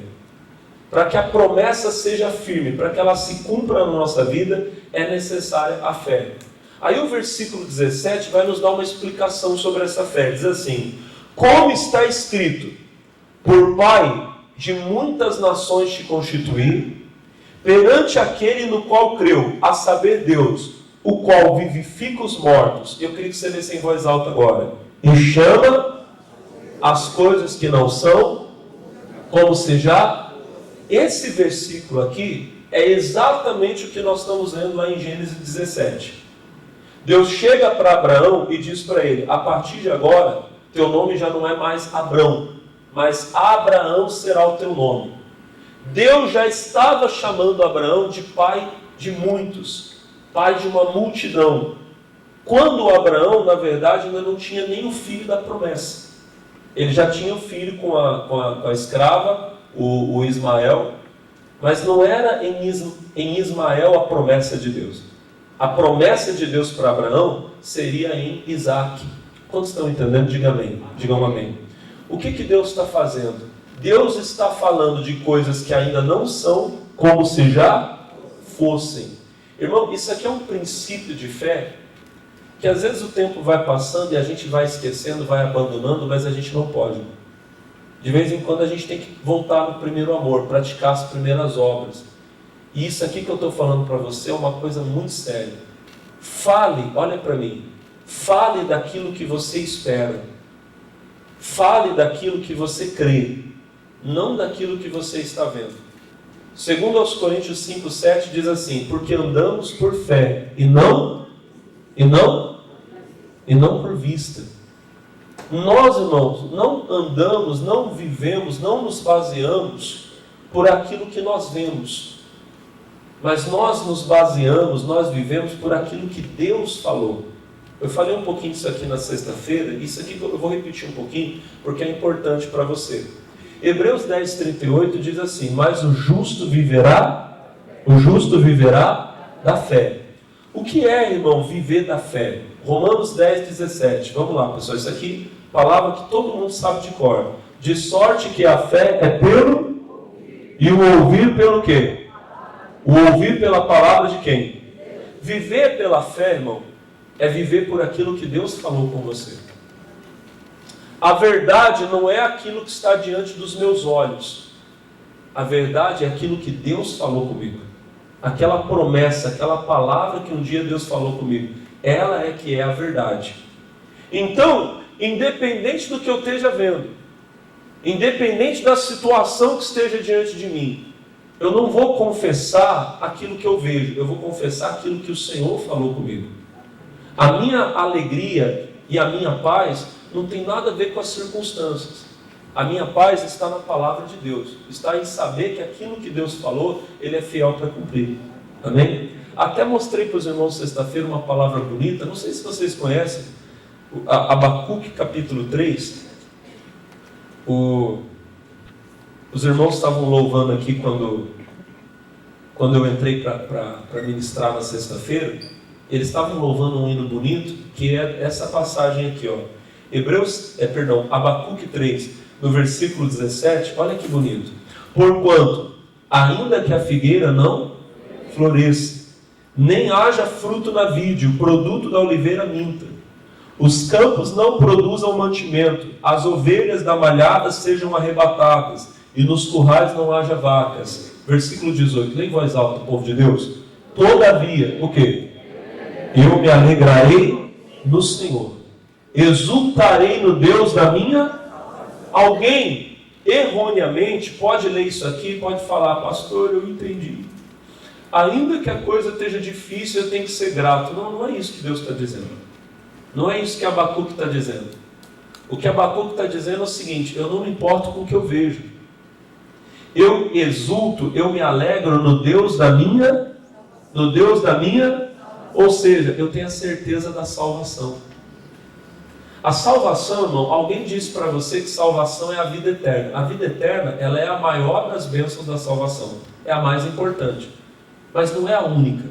Para que a promessa seja firme, para que ela se cumpra na nossa vida, é necessária a fé. Aí o versículo 17 vai nos dar uma explicação sobre essa fé. Diz assim: como está escrito, por pai de muitas nações te constituí, perante aquele no qual creu, a saber Deus, o qual vivifica os mortos. Eu queria que você lesse em voz alta agora. E chama as coisas que não são, como se já... Esse versículo aqui é exatamente o que nós estamos lendo lá em Gênesis 17. Deus chega para Abraão e diz para ele: a partir de agora, teu nome já não é mais Abrão, mas Abraão será o teu nome. Deus já estava chamando Abraão de pai de muitos, pai de uma multidão, quando Abraão, na verdade, ainda não tinha nem o filho da promessa. Ele já tinha o filho com a escrava, o Ismael, mas não era em Ismael a promessa de Deus. A promessa de Deus para Abraão seria em Isaac. Quantos estão entendendo? Diga amém. Digam amém. O que Deus está fazendo? Deus está falando de coisas que ainda não são, como se já fossem. Irmão, isso aqui é um princípio de fé, que às vezes o tempo vai passando e a gente vai esquecendo, vai abandonando, mas a gente não pode. De vez em quando a gente tem que voltar no primeiro amor, praticar as primeiras obras. E isso aqui que eu estou falando para você é uma coisa muito séria. Fale, olha para mim, fale daquilo que você espera. Fale daquilo que você crê, não daquilo que você está vendo. Segundo aos Coríntios 5:7 diz assim: porque andamos por fé e não por vista. Nós, irmãos, não andamos, não vivemos, não nos baseamos por aquilo que nós vemos, mas nós nos baseamos, nós vivemos por aquilo que Deus falou. Eu falei um pouquinho disso aqui na sexta-feira, isso aqui eu vou repetir um pouquinho, porque é importante para você. Hebreus 10:38 diz assim: mas o justo viverá da fé. O que é, irmão, viver da fé? Romanos 10, 17. Vamos lá, pessoal. Isso aqui, palavra que todo mundo sabe de cor. De sorte que a fé é pelo... E o ouvir pelo quê? O ouvir pela palavra de quem? Viver pela fé, irmão, é viver por aquilo que Deus falou com você. A verdade não é aquilo que está diante dos meus olhos. A verdade é aquilo que Deus falou comigo. Aquela promessa, aquela palavra que um dia Deus falou comigo. Ela é que é a verdade. Então, independente do que eu esteja vendo, independente da situação que esteja diante de mim, eu não vou confessar aquilo que eu vejo, eu vou confessar aquilo que o Senhor falou comigo. A minha alegria e a minha paz não tem nada a ver com as circunstâncias. A minha paz está na palavra de Deus, está em saber que aquilo que Deus falou, Ele é fiel para cumprir. Amém? Até mostrei para os irmãos sexta-feira uma palavra bonita, não sei se vocês conhecem, Abacuque capítulo 3. Os irmãos estavam louvando aqui quando eu entrei para ministrar na sexta-feira. Eles estavam louvando um hino bonito, que é essa passagem aqui, ó. Abacuque 3, no versículo 17, olha que bonito. Porquanto, ainda que a figueira não floresça, nem haja fruto na vide, o produto da oliveira minta, os campos não produzam mantimento, as ovelhas da malhada sejam arrebatadas, e nos currais não haja vacas. Versículo 18, lê em voz alta, povo de Deus. Todavia, o quê? Eu me alegrarei no Senhor, exultarei no Deus da minha... Alguém, erroneamente, pode ler isso aqui e pode falar, pastor, eu entendi. Ainda que a coisa esteja difícil, eu tenho que ser grato. Não, não é isso que Deus está dizendo. Não é isso que Abacuque está dizendo. O que Abacuque está dizendo é o seguinte: eu não me importo com o que eu vejo. Eu exulto, eu me alegro no Deus da minha... Ou seja, eu tenho a certeza da salvação. A salvação, irmão, alguém disse para você que salvação é a vida eterna. A vida eterna, ela é a maior das bênçãos da salvação. É a mais importante. Mas não é a única.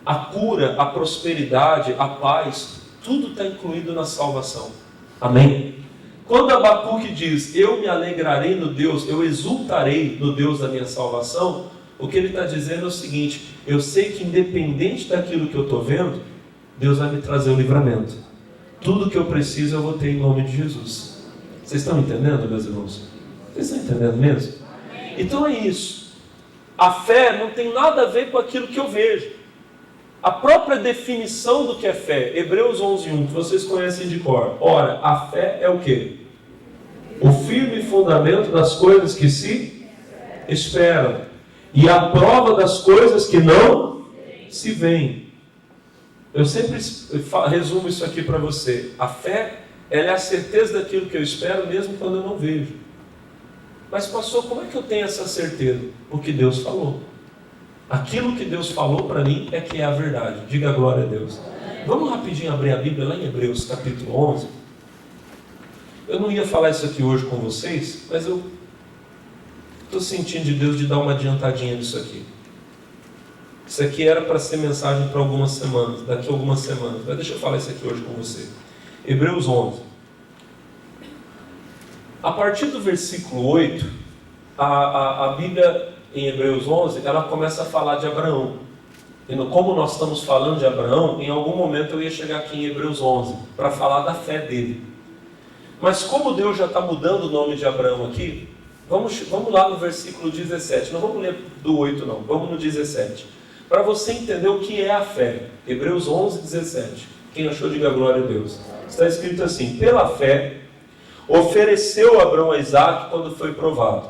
A cura, a prosperidade, a paz, tudo está incluído na salvação. Amém? Quando Abacuque diz, eu me alegrarei no Deus, eu exultarei no Deus da minha salvação, o que ele está dizendo é o seguinte: eu sei que independente daquilo que eu estou vendo, Deus vai me trazer o livramento. Tudo que eu preciso eu vou ter em nome de Jesus. Vocês estão entendendo, meus irmãos? Vocês estão entendendo mesmo? Então é isso. A fé não tem nada a ver com aquilo que eu vejo. A própria definição do que é fé, Hebreus 11:1, que vocês conhecem de cor. Ora, a fé é o quê? O firme fundamento das coisas que se esperam, e a prova das coisas que não se veem. Eu sempre resumo isso aqui para você. A fé, ela é a certeza daquilo que eu espero, mesmo quando eu não vejo. Mas pastor, como é que eu tenho essa certeza? Porque Deus falou. Aquilo que Deus falou para mim é que é a verdade. Diga glória a Deus. Vamos rapidinho abrir a Bíblia lá em Hebreus capítulo 11. Eu não ia falar isso aqui hoje com vocês, mas eu estou sentindo de Deus de dar uma adiantadinha nisso aqui. Isso aqui era para ser mensagem para algumas semanas, daqui a algumas semanas. Mas deixa eu falar isso aqui hoje com você. Hebreus 11. A partir do versículo 8, a Bíblia em Hebreus 11, ela começa a falar de Abraão. E como nós estamos falando de Abraão, em algum momento eu ia chegar aqui em Hebreus 11, para falar da fé dele. Mas como Deus já está mudando o nome de Abraão aqui, vamos lá no versículo 17. Não vamos ler do 8 não, vamos no 17. Para você entender o que é a fé. Hebreus 11, 17. Quem achou, diga glória a Deus. Está escrito assim: pela fé, ofereceu Abraão a Isaque quando foi provado.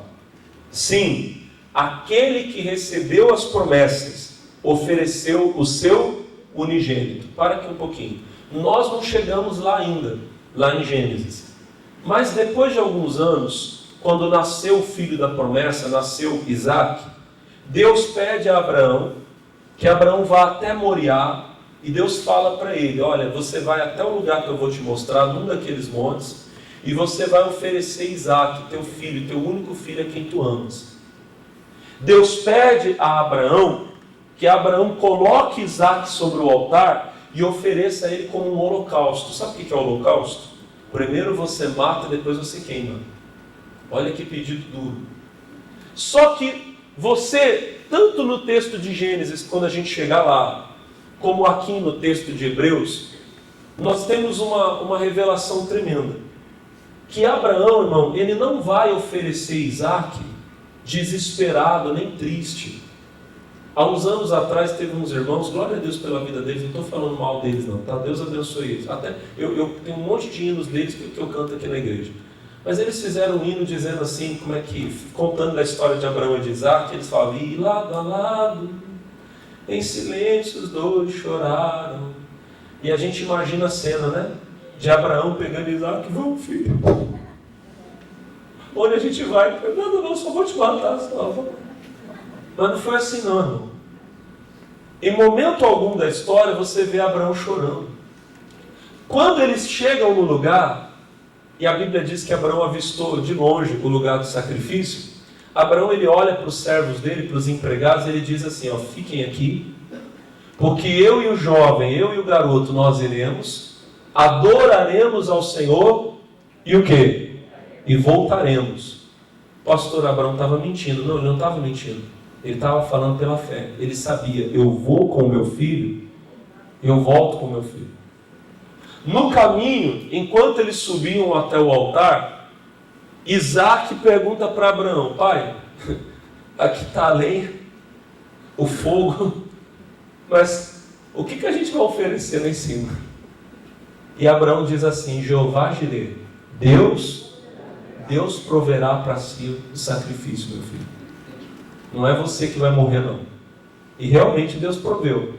Sim, aquele que recebeu as promessas, ofereceu o seu unigênito. Para aqui um pouquinho. Nós não chegamos lá ainda, lá em Gênesis. Mas depois de alguns anos, quando nasceu o filho da promessa, nasceu Isaque, Deus pede a Abraão que Abraão vá até Moriá, e Deus fala para ele: olha, você vai até o lugar que eu vou te mostrar, num daqueles montes, e você vai oferecer Isaque, teu filho, teu único filho a quem tu amas. Deus pede a Abraão que Abraão coloque Isaac sobre o altar e ofereça a ele como um holocausto. Sabe o que é o holocausto? Primeiro você mata, depois você queima. Olha que pedido duro. Só que você, tanto no texto de Gênesis, quando a gente chegar lá, como aqui no texto de Hebreus, nós temos uma revelação tremenda. Que Abraão, irmão, ele não vai oferecer Isaac desesperado, nem triste. Há uns anos atrás teve uns irmãos, glória a Deus pela vida deles, não estou falando mal deles não, tá? Deus abençoe eles. Até eu tenho um monte de hinos deles que eu canto aqui na igreja. Mas eles fizeram um hino dizendo assim, como é que, contando a história de Abraão e de Isaac, eles falam, e lado a lado, em silêncio os dois choraram. E a gente imagina a cena, né? De Abraão pegando Isaac, vamos filho. Onde a gente vai? Não, só vou te matar, só. Mas não foi assim não, irmão. Em momento algum da história, você vê Abraão chorando. Quando eles chegam no lugar, e a Bíblia diz que Abraão avistou de longe o lugar do sacrifício, Abraão ele olha para os servos dele, para os empregados, e ele diz assim, ó, fiquem aqui, porque eu e o jovem, eu e o garoto, nós iremos, adoraremos ao Senhor, e o quê? E voltaremos. O pastor Abraão estava mentindo. Não, ele não estava mentindo. Ele estava falando pela fé. Ele sabia, eu vou com meu filho, eu volto com meu filho. No caminho, enquanto eles subiam até o altar, Isaac pergunta para Abraão, pai, aqui está a lenha, o fogo, mas o que a gente vai oferecer lá em cima? E Abraão diz assim, Jeová Jireh, Deus proverá para si o sacrifício, meu filho. Não é você que vai morrer, não. E realmente Deus proveu.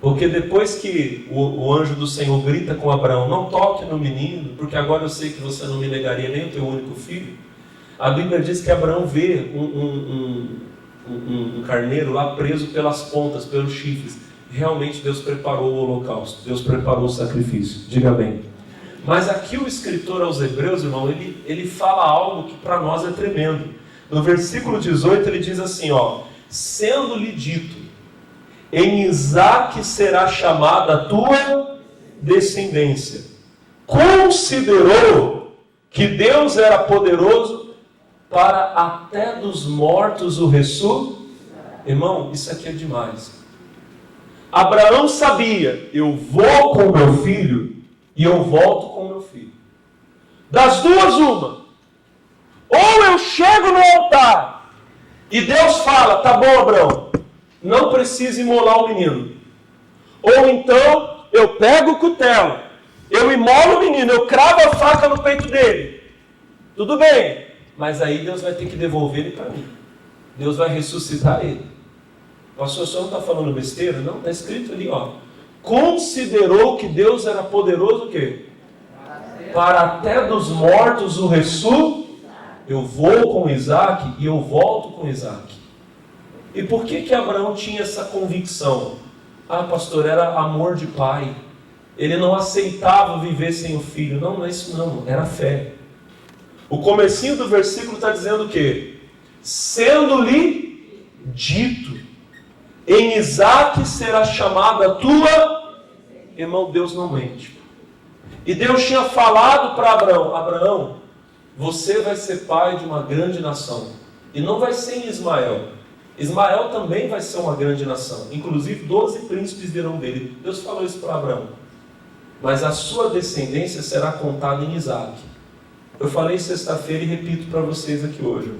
Porque depois que o anjo do Senhor grita com Abraão, não toque no menino, porque agora eu sei que você não me negaria nem o teu único filho. A Bíblia diz que Abraão vê um carneiro lá preso pelas pontas, pelos chifres. Realmente Deus preparou o holocausto. Deus preparou o sacrifício. Diga bem. Mas aqui o escritor aos Hebreus, irmão, ele fala algo que para nós é tremendo. No versículo 18 ele diz assim, ó, sendo-lhe dito, em Isaque será chamada a tua descendência. Considerou que Deus era poderoso para até dos mortos o ressuscitar. Irmão, isso aqui é demais. Abraão sabia, eu vou com meu filho e eu volto com meu filho. Das duas, uma. Ou eu chego no altar e Deus fala, tá bom, Abraão, não precisa imolar o menino. Ou então eu pego o cutelo, eu imolo o menino, eu cravo a faca no peito dele. Tudo bem, mas aí Deus vai ter que devolver ele para mim. Deus vai ressuscitar ele. Pastor, o senhor não está falando besteira? Não, está escrito ali, ó. Considerou que Deus era poderoso o quê? Para até dos mortos o ressuscitar. Eu vou com Isaac e eu volto com Isaac. E por que Abraão tinha essa convicção? Ah, pastor, era amor de pai. Ele não aceitava viver sem o filho. Não é isso não, era fé. O comecinho do versículo está dizendo o quê? Sendo-lhe dito, em Isaac será chamada a tua... Irmão, Deus não mente. E Deus tinha falado para Abraão, Abraão, você vai ser pai de uma grande nação. E não vai ser em Ismael. Ismael também vai ser uma grande nação. Inclusive 12 príncipes virão dele. Deus falou isso para Abraão. Mas a sua descendência será contada em Isaac. Eu falei sexta-feira e repito para vocês aqui hoje.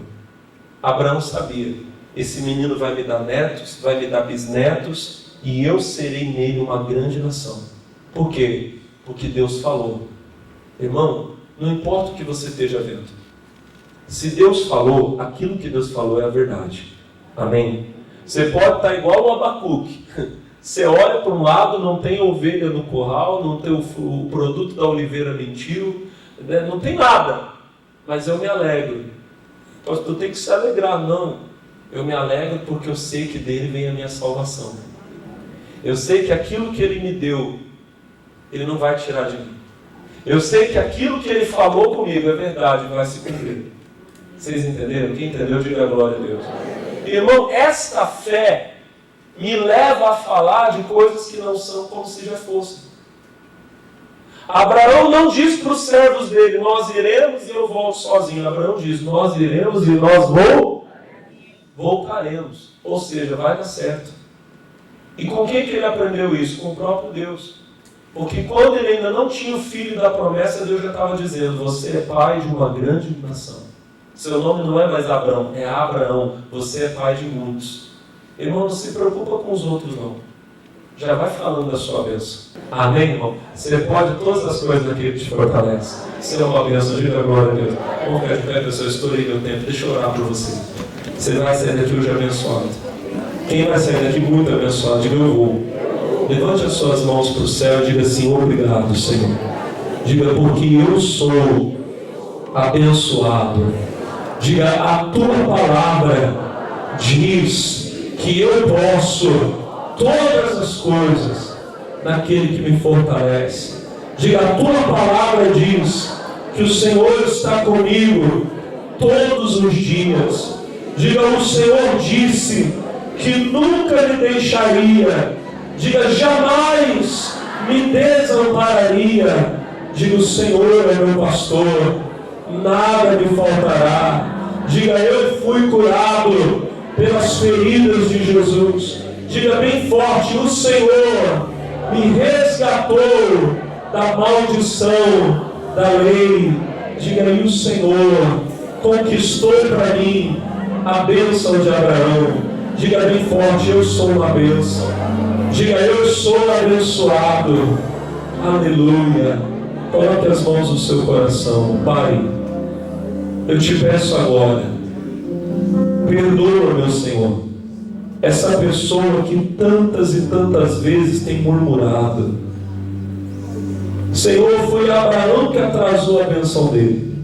Abraão sabia. Esse menino vai me dar netos, vai me dar bisnetos, e eu serei nele uma grande nação. Por quê? Porque Deus falou. Irmão, não importa o que você esteja vendo. Se Deus falou, aquilo que Deus falou é a verdade. Amém? Você pode estar igual o Abacuque. Você olha para um lado, não tem ovelha no curral, não tem o produto da oliveira mentiu, né? Não tem nada. Mas eu me alegro. Tu tem que se alegrar, não. Eu me alegro porque eu sei que dele vem a minha salvação. Eu sei que aquilo que ele me deu, ele não vai tirar de mim. Eu sei que aquilo que ele falou comigo é verdade, vai se cumprir. Vocês entenderam? Quem entendeu, diga a glória a Deus. Irmão, esta fé me leva a falar de coisas que não são como se já fossem. Abraão não diz para os servos dele, nós iremos e eu volto sozinho. Abraão diz, nós iremos e nós voltaremos. Ou seja, vai dar certo. E com quem que ele aprendeu isso? Com o próprio Deus. Porque quando ele ainda não tinha o filho da promessa, Deus já estava dizendo, você é pai de uma grande nação. Seu nome não é mais Abraão, é Abraão. Você é pai de muitos. Irmão, não se preocupa com os outros, não. Já vai falando da sua bênção. Amém, irmão? Você pode todas as coisas daquele que te fortalece. Você é uma bênção, diga glória a Deus. Vamos ficar de pé, pessoal, eu estourei meu tempo. Deixa eu orar por você. Você vai sair daqui hoje abençoado. Quem vai sair daqui muito abençoado, diga eu vou. Levante as suas mãos para o céu e diga assim, obrigado, Senhor. Diga, porque eu sou abençoado. Diga, a tua palavra diz que eu posso todas as coisas naquele que me fortalece. Diga, a tua palavra diz que o Senhor está comigo todos os dias. Diga, o Senhor disse que nunca me deixaria. Diga, jamais me desampararia. Diga, o Senhor é meu pastor, nada me faltará. Diga, eu fui curado pelas feridas de Jesus. Diga bem forte, o Senhor me resgatou da maldição da lei. Diga, e o Senhor conquistou para mim a bênção de Abraão. Diga bem forte, eu sou uma bênção. Diga, eu sou abençoado. Aleluia. Coloque as mãos no seu coração. Pai, eu te peço agora, perdoa, meu Senhor, essa pessoa que tantas e tantas vezes tem murmurado. Senhor, foi Abraão que atrasou a bênção dele.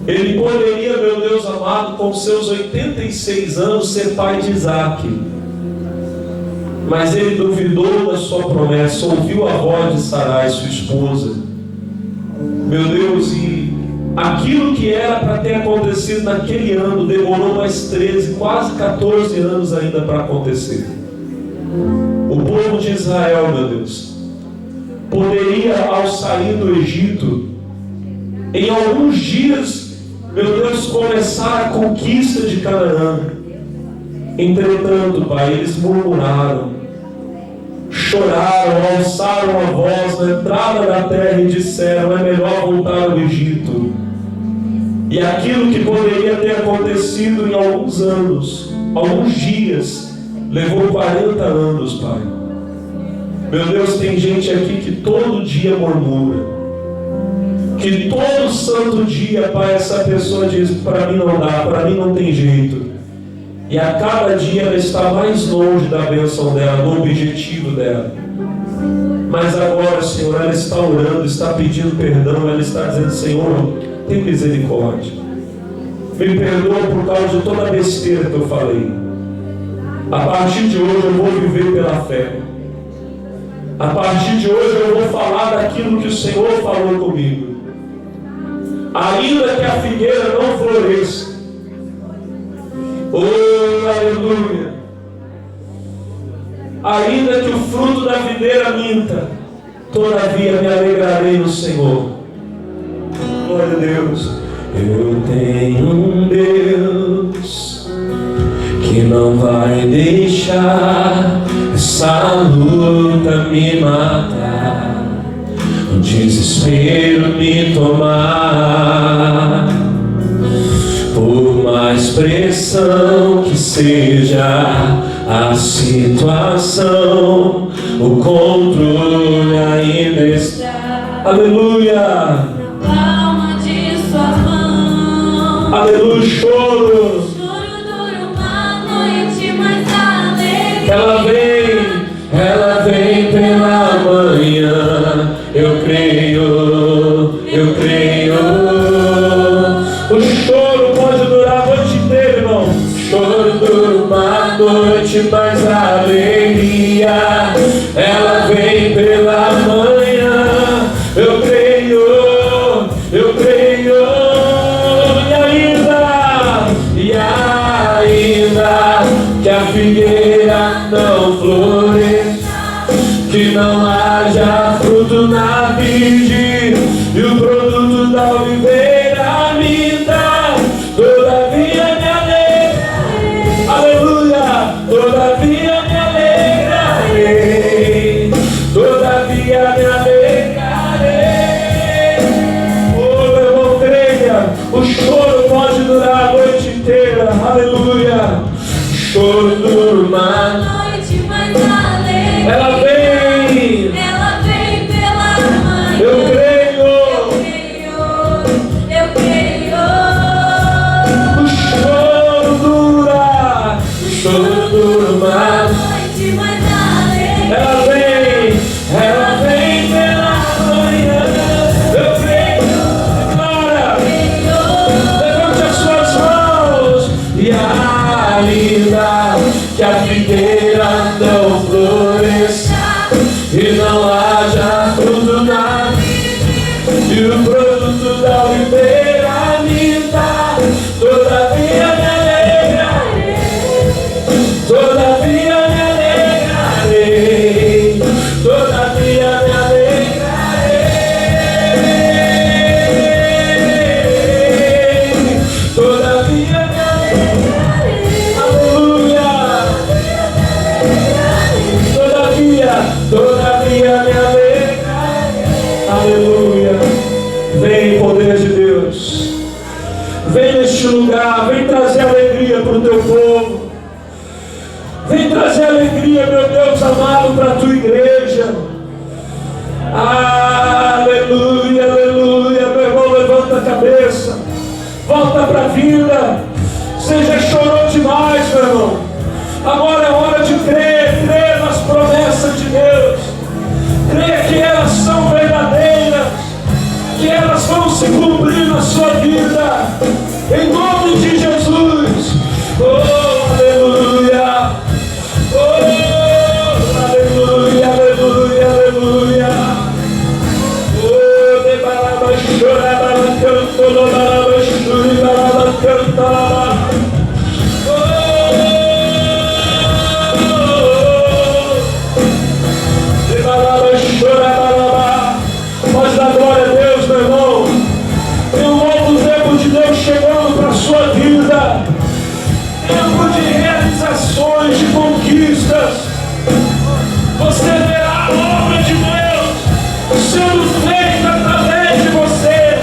Ele poderia, meu Deus amado, com seus 86 anos, ser pai de Isaac. Mas ele duvidou da sua promessa, ouviu a voz de Sarai, sua esposa. Meu Deus, e aquilo que era para ter acontecido naquele ano, demorou mais 13, quase 14 anos ainda para acontecer. O povo de Israel, meu Deus, poderia, ao sair do Egito, em alguns dias, meu Deus, começar a conquista de Canaã. Entretanto, Pai, eles murmuraram, choraram, alçaram a voz na entrada da terra e disseram, é melhor voltar ao Egito. E aquilo que poderia ter acontecido em alguns anos, alguns dias, levou 40 anos, Pai. Meu Deus, tem gente aqui que todo dia murmura, que todo santo dia, Pai, essa pessoa diz, para mim não dá, para mim não tem jeito. E a cada dia ela está mais longe da bênção dela, do objetivo dela. Mas agora, Senhor, ela está orando, está pedindo perdão, ela está dizendo, Senhor, tem misericórdia. Me perdoa por causa de toda a besteira que eu falei. A partir de hoje eu vou viver pela fé. A partir de hoje eu vou falar daquilo que o Senhor falou comigo. Ainda que a figueira não floresça. Oh, aleluia. Ainda que o fruto da videira minta, todavia me alegrarei no Senhor. Glória a Deus. Eu tenho um Deus que não vai deixar essa luta me matar, o desespero me tomar. Por mais pressão que seja a situação, o controle ainda está. Aleluia. Palma de suas mãos. Aleluia, choro. Choro dura uma noite, mas a alegria. Ela vem pela manhã. Eu creio. O choro pode durar a noite inteira, irmão. Choro dura uma noite, mas a alegria, ela vem pela manhã. Eu creio. alegra, me alegrarei. Oh, meu irmão, creia, o choro pode durar a noite inteira, aleluia. O choro dura A noite mais alegre. ela vem. Ela vem pela manhã. Eu creio. Eu creio. O choro dura. O choro dura A mais. noite mais alegre. Ela vem pela manhã. Eu creio. Glória. Levante as suas mãos. E ainda que a figueira não floresça e não haja fruto na vide, e o produto da oliveira minta, todavia me alegrarei, todavia me alegrarei, todavia me alegrarei, todavia me alegrarei, aleluia. Todavia me alegrarei. Aleluia. Vem, poder de Deus. Vem neste lugar. Vem trazer alegria para o teu povo. Vem trazer alegria, meu Deus amado, para a tua igreja. Aleluia, aleluia. Meu irmão, levanta a cabeça. Volta para a vida. Você já chorou demais, meu irmão. Agora é hora de crer nas promessas de Deus. Crer que elas são verdadeiras, que elas vão se cumprir na sua vida. Em nome de Jesus. Oh, aleluia. Oh, aleluia, aleluia, aleluia. Oh, de balaba chora, balaba canto, balaba churi, balaba canta. Pode dar glória a Deus, meu irmão. Tem um novo tempo de Deus chegando para a sua vida. Tempo de realizações, de conquistas. Você verá a obra de Deus sendo feita através de você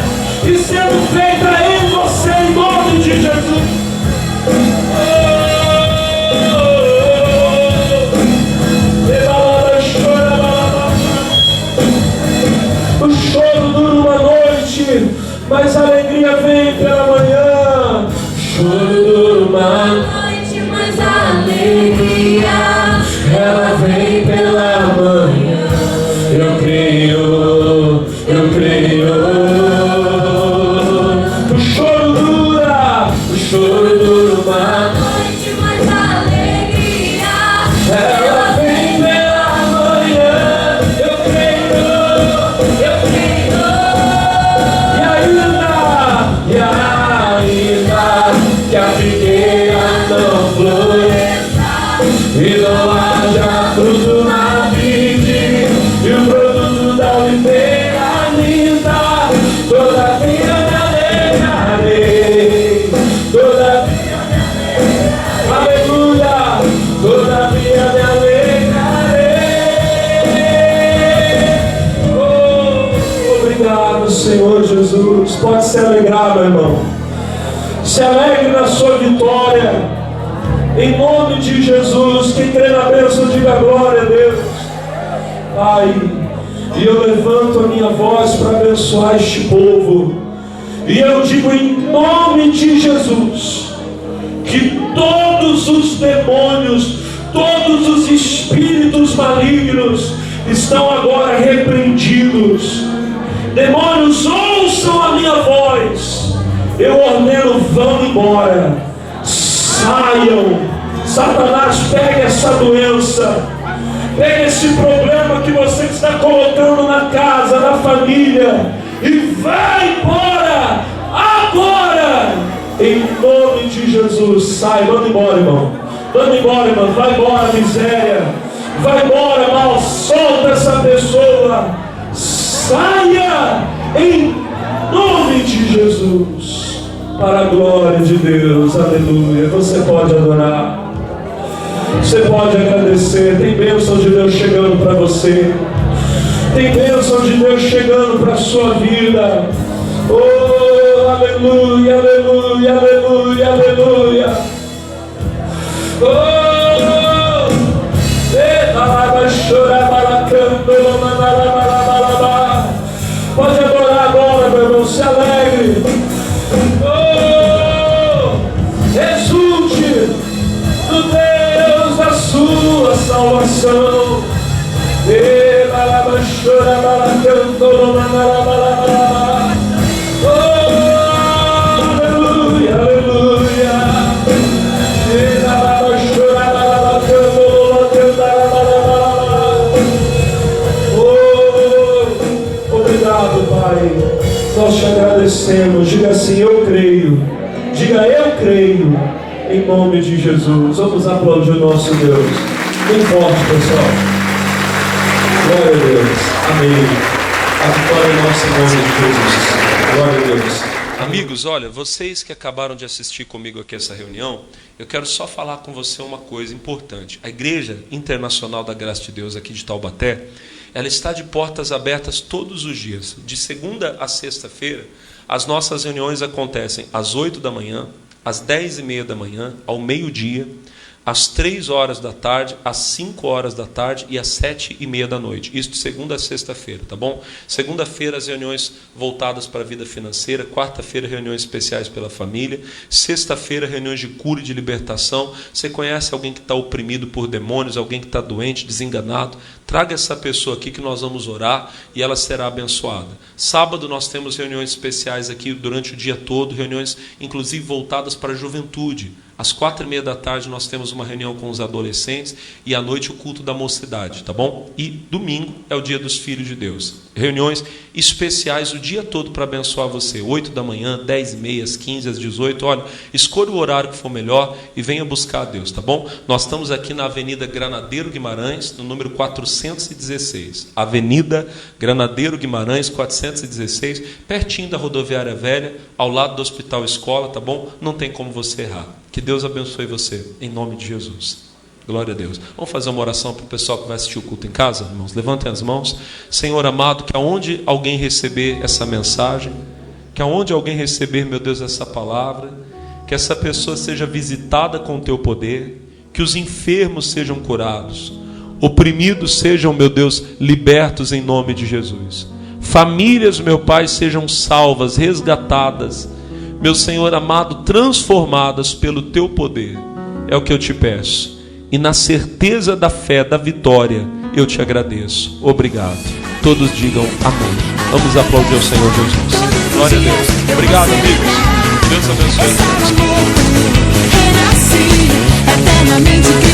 e sendo feita em você, em nome de Jesus. O choro dura uma noite, mas a alegria vem pela manhã. O choro dura uma noite, mas a alegria ela vem pela manhã. Eu creio, eu creio. O choro dura uma noite, mas a alegria ela vem pela manhã. Eu creio. E ainda que a figueira não floresça e não haja fruto na vide, e o produto da oliveira linda, todavia me alegrarei, todavia me alegrarei, aleluia, todavia me alegrarei. Oh, obrigado, Senhor Jesus. Pode se alegrar, meu irmão. Se alegre na sua vitória. Em nome de Jesus. Quem crê na bênção, diga glória a Deus. Pai, e eu levanto a minha voz para abençoar este povo. E eu digo em nome de Jesus, que todos os demônios, todos os espíritos malignos estão agora repreendidos. Demônios, ouçam a minha voz. Eu ordeno, vão embora. Saiam. Satanás, pega essa doença. Pega esse problema que você está colocando na casa, na família, e vai embora. Agora. Em nome de Jesus. Sai, manda embora, irmão. Manda embora, irmão. Vai embora, miséria. Vai embora, mal. Solta essa pessoa. Saia em nome de Jesus, para a glória de Deus. Aleluia. Você pode adorar, você pode agradecer. Tem bênção de Deus chegando para você. Tem bênção de Deus chegando para a sua vida. Oh, aleluia, aleluia, aleluia, aleluia. Oh, pode adorar agora, meu irmão, se alegre. Oh, exulte do Deus da sua salvação. Aleluia, aleluia. Obrigado, Pai. Nós te agradecemos. Diga assim: eu creio. Diga: eu creio. Em nome de Jesus. Vamos aplaudir o nosso Deus. Bem forte, pessoal. Glória a Deus. Amém. A vitória é nossa em nome de Jesus. Glória a Deus. Amigos, olha, vocês que acabaram de assistir comigo aqui essa reunião, eu quero só falar com você uma coisa importante. A Igreja Internacional da Graça de Deus aqui de Taubaté, ela está de portas abertas todos os dias. De segunda a sexta-feira, as nossas reuniões acontecem às 8 da manhã, às 10h30 da manhã, ao meio-dia, às 3 horas da tarde, às 5 horas da tarde e às 7h30 da noite. Isso de segunda a sexta-feira, tá bom? Segunda-feira as reuniões voltadas para a vida financeira, quarta-feira reuniões especiais pela família, sexta-feira reuniões de cura e de libertação. Você conhece alguém que está oprimido por demônios, alguém que está doente, desenganado? Traga essa pessoa aqui que nós vamos orar e ela será abençoada. Sábado nós temos reuniões especiais aqui durante o dia todo, reuniões inclusive voltadas para a juventude. Às 4h30 da tarde nós temos uma reunião com os adolescentes e à noite o culto da mocidade, tá bom? E domingo é o dia dos filhos de Deus. Reuniões especiais o dia todo para abençoar você. 8 da manhã, 10h30, às 15, às 18. Olha, escolha o horário que for melhor e venha buscar a Deus, tá bom? Nós estamos aqui na Avenida Granadeiro Guimarães, no número 416. Avenida Granadeiro Guimarães, 416, pertinho da Rodoviária Velha, ao lado do Hospital Escola, tá bom? Não tem como você errar. Que Deus abençoe você, em nome de Jesus. Glória a Deus. Vamos fazer uma oração para o pessoal que vai assistir o culto em casa, irmãos? Levantem as mãos. Senhor amado, que aonde alguém receber essa mensagem, que aonde alguém receber, meu Deus, essa palavra, que essa pessoa seja visitada com o teu poder, que os enfermos sejam curados, oprimidos sejam, meu Deus, libertos em nome de Jesus. Famílias, meu Pai, sejam salvas, resgatadas, meu Senhor amado, transformadas pelo teu poder. É o que eu te peço. E na certeza da fé, da vitória, eu te agradeço. Obrigado. Todos digam amém. Vamos aplaudir o Senhor Jesus. Glória a Deus. Obrigado, amigos. Deus abençoe. Renasci eternamente.